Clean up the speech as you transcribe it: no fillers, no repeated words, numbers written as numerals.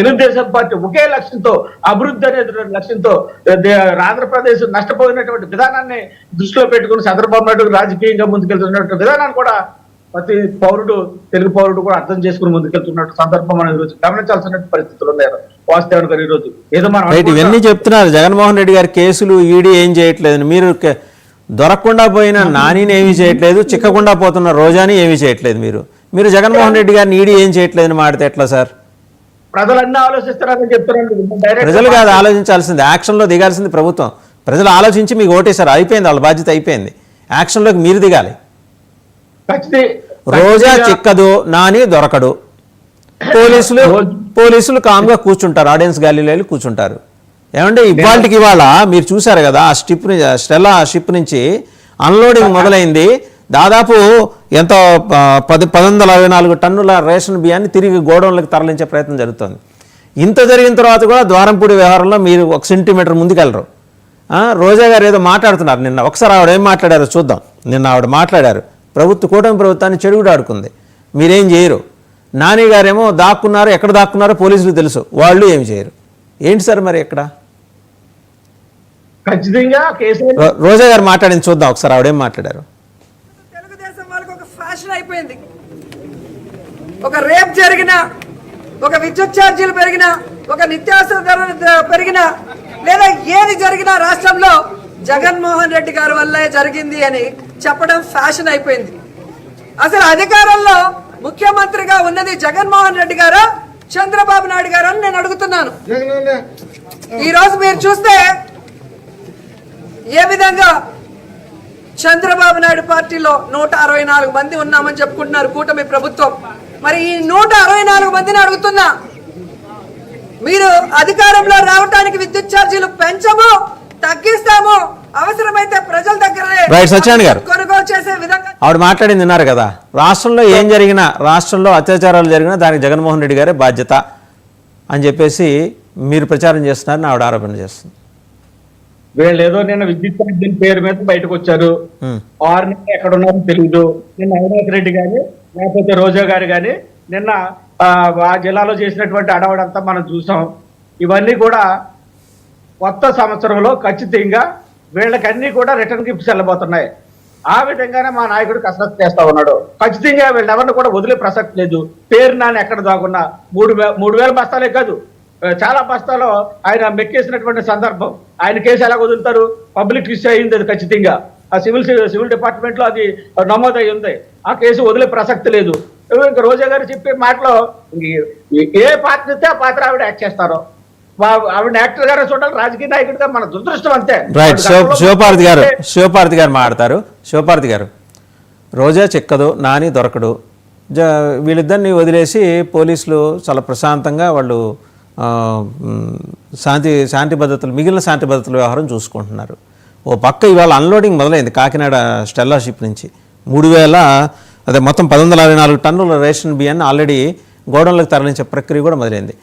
Telugu Desam party ఒకే లక్ష్యంతో, అభివృద్ధి అనేది లక్ష్యంతో ఆంధ్రప్రదేశ్ నష్టపోయినటువంటి విధానాన్ని దృష్టిలో పెట్టుకుని చంద్రబాబు నాయుడు రాజకీయంగా ముందుకెళ్తున్నటువంటి విధానాన్ని కూడా ప్రతి పౌరుడు, తెలుగు పౌరుడు కూడా అర్థం చేసుకుని ముందుకెళ్తున్నట్టు సందర్భం మనం ఈరోజు గమనించాల్సిన పరిస్థితులు ఉన్నాయి. వాస్తవానికి గారు ఈరోజు ఏదో మనం ఇవన్నీ చెప్తున్నారు. జగన్మోహన్ రెడ్డి గారి కేసులు ఈడీ ఏం చేయట్లేదు, మీరు దొరకకుండా పోయిన నానిని ఏమీ చేయట్లేదు, చిక్కకుండా పోతున్న రోజాని ఏమీ చేయట్లేదు. మీరు జగన్మోహన్ రెడ్డి గారిని ఈడీ ఏం చేయట్లేదని మాడితే ఎట్లా సార్? ప్రజలన్నీ ఆలోచిస్తున్నారని చెప్తున్నాను. ప్రజలు కాదు ఆలోచించాల్సింది, యాక్షన్లో దిగాల్సింది ప్రభుత్వం. ప్రజలు ఆలోచించి మీకు ఓటేశారు, అయిపోయింది, వాళ్ళ బాధ్యత అయిపోయింది. యాక్షన్లోకి మీరు దిగాలి. రోజా చిక్కదు, నాని దొరకడు, పోలీసులు కామ్గా కూర్చుంటారు, ఆడియన్స్ గ్యాలీలో కూర్చుంటారు. ఏమంటే ఇవాళ మీరు చూసారు కదా, ఆ స్టెల్లా షిప్ నుంచి అన్లోడింగ్ మొదలైంది. దాదాపు ఎంత 1124 టన్నుల రేషన్ బియ్యాన్ని తిరిగి గోడౌన్లకు తరలించే ప్రయత్నం జరుగుతుంది. ఇంత జరిగిన తర్వాత కూడా ద్వారంపూడి వ్యవహారంలో మీరు 1 సెంటీమీటర్ ముందుకెళ్ళరు. రోజా గారు ఏదో మాట్లాడుతున్నారు నిన్న, ఒకసారి ఆవిడ ఏం మాట్లాడారో చూద్దాం. నిన్న ఆవిడ మాట్లాడారు, కూటమి ప్రభుత్వాన్ని చెడుగుడాడుకుంది, మీరేం చేయరు. నాని గారేమో దాక్కున్నారు, ఎక్కడ దాక్కున్నారో పోలీసులు తెలుసు, వాళ్ళు ఏమి చేయరు. ఏంటి సార్ మరి ఎక్కడ? ఖచ్చితంగా రోజా గారు మాట్లాడింది చూద్దాం ఒకసారి, ఆవిడేం మాట్లాడారు. తెలుగుదేశం వాళ్ళకి ఒక ఫ్యాషన్ అయిపోయింది. ఒక రేప్ జరిగినా, ఒక విద్యుత్ ఛార్జీలు పెరిగినా, ఒక నిత్యావసర ధరలు పెరిగినా, లేదా ఏది జరిగినా రాష్ట్రంలో జగన్మోహన్ రెడ్డి గారి వల్లే జరిగింది అని చెప్పడం ఫ్యాషన్ అయిపోయింది. అసలు అధికారంలో ముఖ్యమంత్రిగా ఉన్నది జగన్మోహన్ రెడ్డి గారా, చంద్రబాబు నాయుడు గారు అని నేను అడుగుతున్నాను. ఈరోజు మీరు చూస్తే ఏ విధంగా చంద్రబాబు నాయుడు పార్టీలో 164 మంది ఉన్నామని చెప్పుకుంటున్నారు కూటమి ప్రభుత్వం. మరి ఈ 164 మందిని అడుగుతున్నా, మీరు అధికారంలో రావడానికి విద్యుత్ ఛార్జీలు పెంచము, తగ్గిస్తాము, అవసరమైతే ప్రజల దగ్గర కొనుగోలు చేసే విధంగా ఆవిడ మాట్లాడింది విన్నారు కదా. రాష్ట్రంలో ఏం జరిగినా, రాష్ట్రంలో అత్యాచారాలు జరిగినా దానికి జగన్మోహన్ రెడ్డి గారే బాధ్యత అని చెప్పేసి మీరు ప్రచారం చేస్తున్నారని ఆవిడ ఆరోపణ చేస్తుంది. వీళ్ళు ఏదో నిన్న విద్యుత్ ఛార్జీల పేరు మీద బయటకు వచ్చారు, 6 నెలలు ఎక్కడ ఉన్నారో తెలియదు. నిన్న అవినాష్ రెడ్డి గాని లేకపోతే రోజా గారు కానీ నిన్న ఆ జిల్లాలో చేసినటువంటి అడవడంతా మనం చూసాం. ఇవన్నీ కూడా కొత్త సంవత్సరంలో ఖచ్చితంగా వీళ్ళకన్నీ కూడా రిటర్న్ గిఫ్ట్స్ వెళ్ళబోతున్నాయి. ఆ విధంగానే మా నాయకుడు కసరత్తు చేస్తా ఉన్నాడు. ఖచ్చితంగా వీళ్ళెవరిని కూడా వదిలే ప్రసక్తి లేదు. పేరు నాని ఎక్కడ దాకున్నా 3,000 బస్తాలే కాదు, చాలా బస్తాలో ఆయన మెక్కేసినటువంటి సందర్భం. ఆయన కేసు ఎలా వదులుతారు? పబ్లిక్ ఇష్యూ అయింది అది ఖచ్చితంగా. ఆ సివిల్ డిపార్ట్మెంట్ లో అది నమోదై ఉంది. ఆ కేసు వదిలే ప్రసక్తి లేదు. ఇంకా రోజా గారు చెప్పే మాటలో ఏ పాత్ర ఇస్తే ఆ పాత్ర ఆవిడ యాక్ట్ చేస్తారో, ఆవిడ యాక్టర్ గారు చూడాలి, రాజకీయ నాయకుడిగా మన దురదృష్టం అంతే. రైట్, శివపార్తి గారు మాట్లాడతారు. శివపార్తి గారు, రోజా చిక్కదు, నాని దొరకడు, వీళ్ళిద్దరిని వదిలేసి పోలీసులు చాలా ప్రశాంతంగా వాళ్ళు శాంతి భద్రతలు, మిగిలిన శాంతి భద్రతల వ్యవహారం చూసుకుంటున్నారు. ఓ పక్క ఇవాళ అన్లోడింగ్ మొదలైంది కాకినాడ స్టెల్లా షిప్ నుంచి. 3,000 మొత్తం 1124 టన్నుల రేషన్ బియ్యాన్ని ఆల్రెడీ గోడౌన్లకు తరలించే ప్రక్రియ కూడా మొదలైంది.